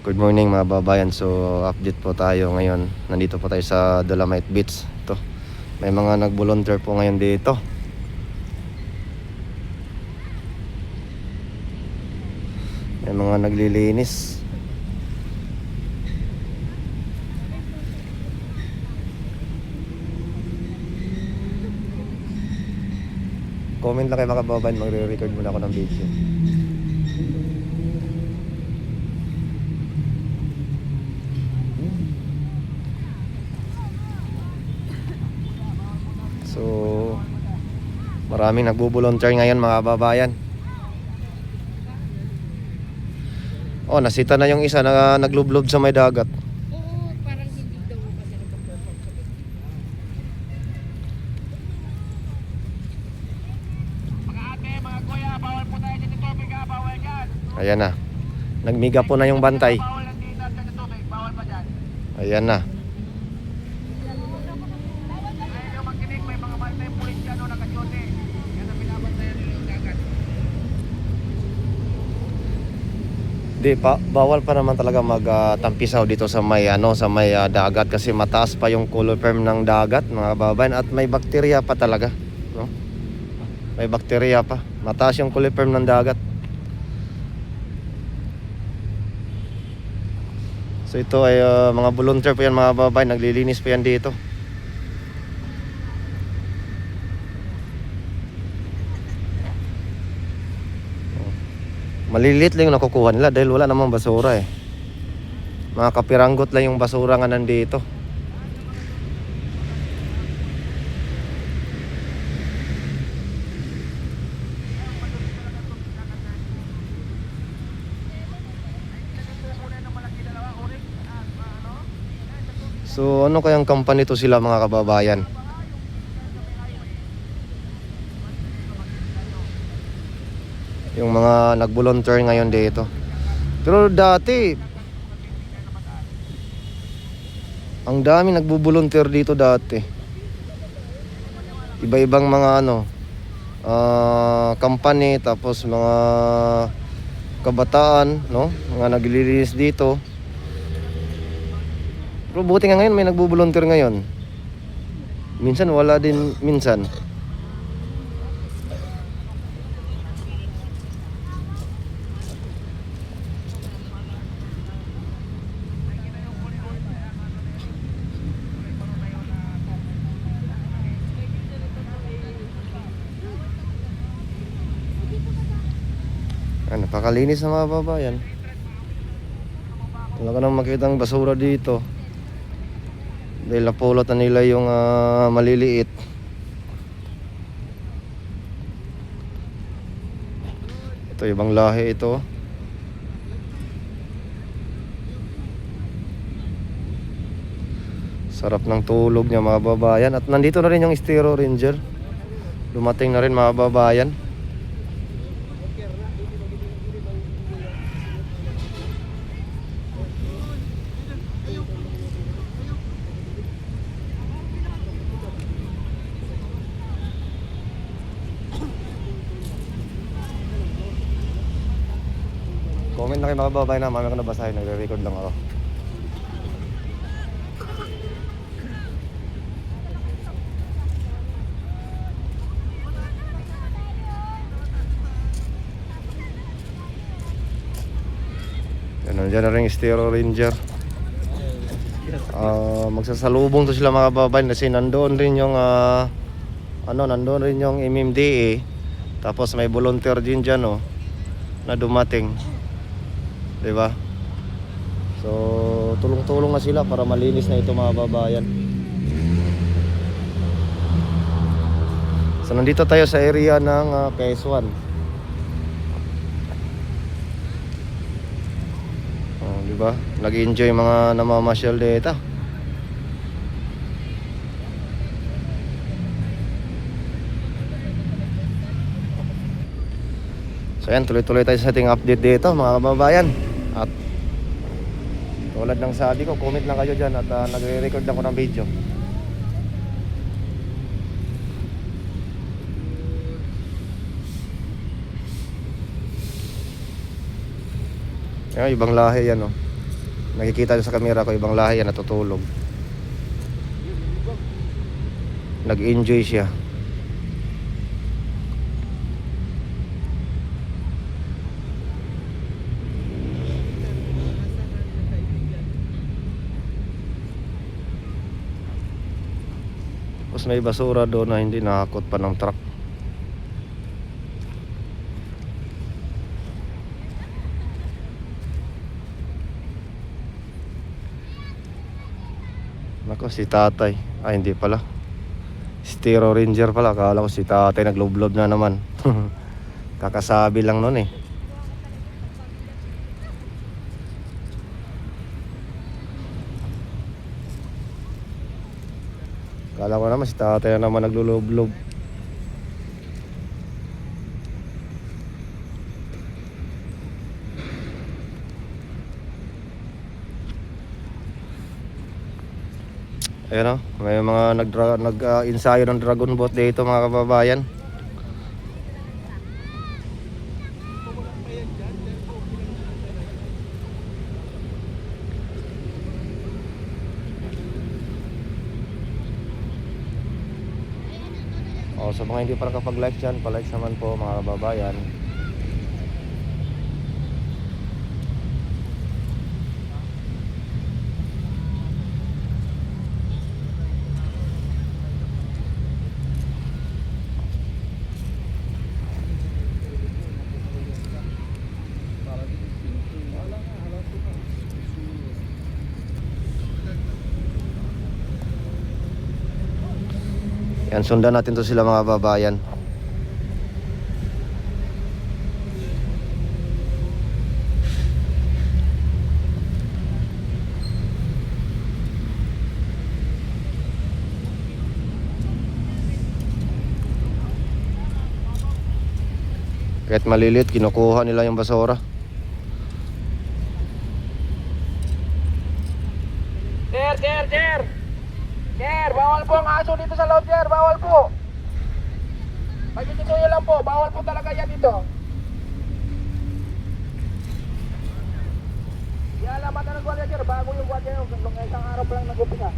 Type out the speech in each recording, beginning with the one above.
Good morning mga babayan. So update po tayo ngayon. Nandito po tayo sa Dolomite Beach. Ito, may mga nag-volunteer po ngayon dito. May mga naglilinis. Comment lang kayo mga babayan, magre-record muna ako ng video. So maraming nagbo-volunteer ngayon mga babayan. Oh, nasita na yung isa na naglublob sa may dagat. Oo, parang hindi daw kasi nagpo-perform sa beach. Mga ate, mga kuya, bawal po tayo dyan ng tubig ha, bawal dyan. Ayan na. Nagmiga po na yung bantay. Bawal lang dito dyan ng tubig, bawal pa dyan. Ayan na. Ay, yung magkinig, may mga tayong pulis dyan o nakajote. Yan ang binabantayan nila yung dagat. Di pa, bawal pa naman talaga magtampisaw dito sa may dagat kasi mataas pa yung color perm ng dagat mga babayan at may bakterya pa talaga, no? May bakterya pa. Mataas yung color perm ng dagat. So ito ay mga volunteer po yan mga babayan, naglilinis po yan dito. Maliliit lang yung nakukuha nila dahil wala namang basura eh. Mga kapiranggot lang yung basura nga nandito. So ano kayang company to sila mga kababayan? Yung mga nag-volunteer ngayon dito. Pero dati ang dami nagbo-volunteer dito dati. Iba-ibang mga company, tapos mga kabataan, no? Mga naglilinis dito. Pero buti nga ngayon may nagbo-volunteer ngayon. Minsan wala din minsan. Napakalinis na mga babayan. Wala ka nang makitang basura dito dahil napulot na nila yung maliliit. Ito ibang lahi ito. Sarap ng tulog niya mga babayan. At nandito na rin yung Stero Ranger. Dumating na rin mga babayan. Comment na kayo mga babae na mami ko nabasahin, nagre-record lang ako. Nandiyan na rin yung Stero Ranger. Magsasalubong to sila mga babae kasi nandoon rin yung nandoon rin yung MMDA. Tapos may volunteer din dyan na dumating. Diba? So tulong-tulong na sila para malinis na ito mga babayan. So nandito tayo sa area ng PS1. Diba? Nag-enjoy mga namamasyal dito. So yan, tuloy-tuloy tayo sa ating update dito mga kababayan. At tulad ng sabi ko, comment lang kayo dyan at nagre-record ako ng video. Ayan, ibang lahi yan, oh. Nakikita nyo sa camera ko ibang lahi yan natutulog. Nag-enjoy siya. Tapos may basura doon na hindi nakakot pa ng truck. Nako, si tatay. Ay, hindi pala. Stereo Ranger pala. Akala ko si tatay nagloblob na naman. Kakasabi lang nun eh. Akala ko naman si tatay na naman nagluloblob. Ayan o, may mga nag-ensayo ng dragon boat dito mga kababayan. O, sa mga hindi pa nakapag-like dyan, pa-like naman po mga kababayan. Yan, sundan natin to sila mga babayan. Kahit malilit, kinukuha nila yung basura. Sir, bawal po ang aso dito sa loob, sir. Bawal po. Pagkitutuyo lang po. Bawal po talaga yan dito. Ialaman na ng gwardiya, sir. Bago yung gwardiya yung isang araw pa lang nag-upisa.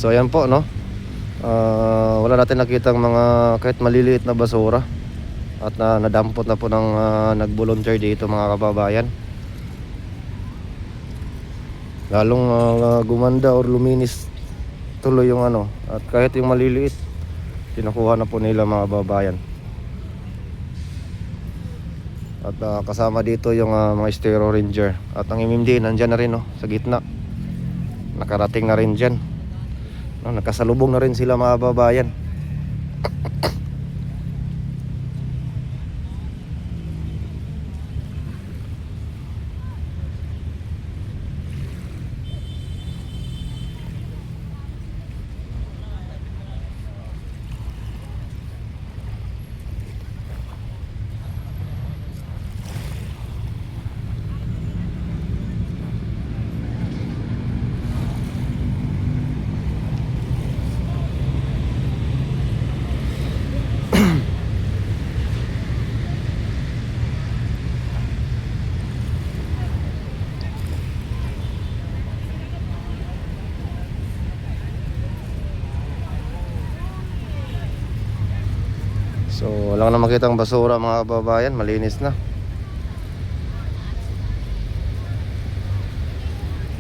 So ayan po, no. Wala natin nakitang mga kahit maliliit na basura. At nadampot na po ng nag-volunteer dito mga kababayan. Lalong gumanda or luminis tuloy yung ano. At kahit yung maliliit, kinukuha na po nila mga kababayan. At kasama dito yung mga Stereo Ranger. At ang MMD nandyan na rin, no, sa gitna. Nakarating na rin dyan, no, nakasalubong na rin sila mga kababayan. So wala na makitang basura mga kababayan, malinis na.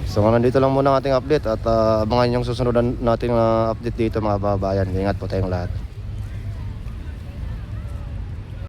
So nandito lang muna ang ating update. At abangan yung susunod nating update dito mga kababayan. Ingat po tayong lahat.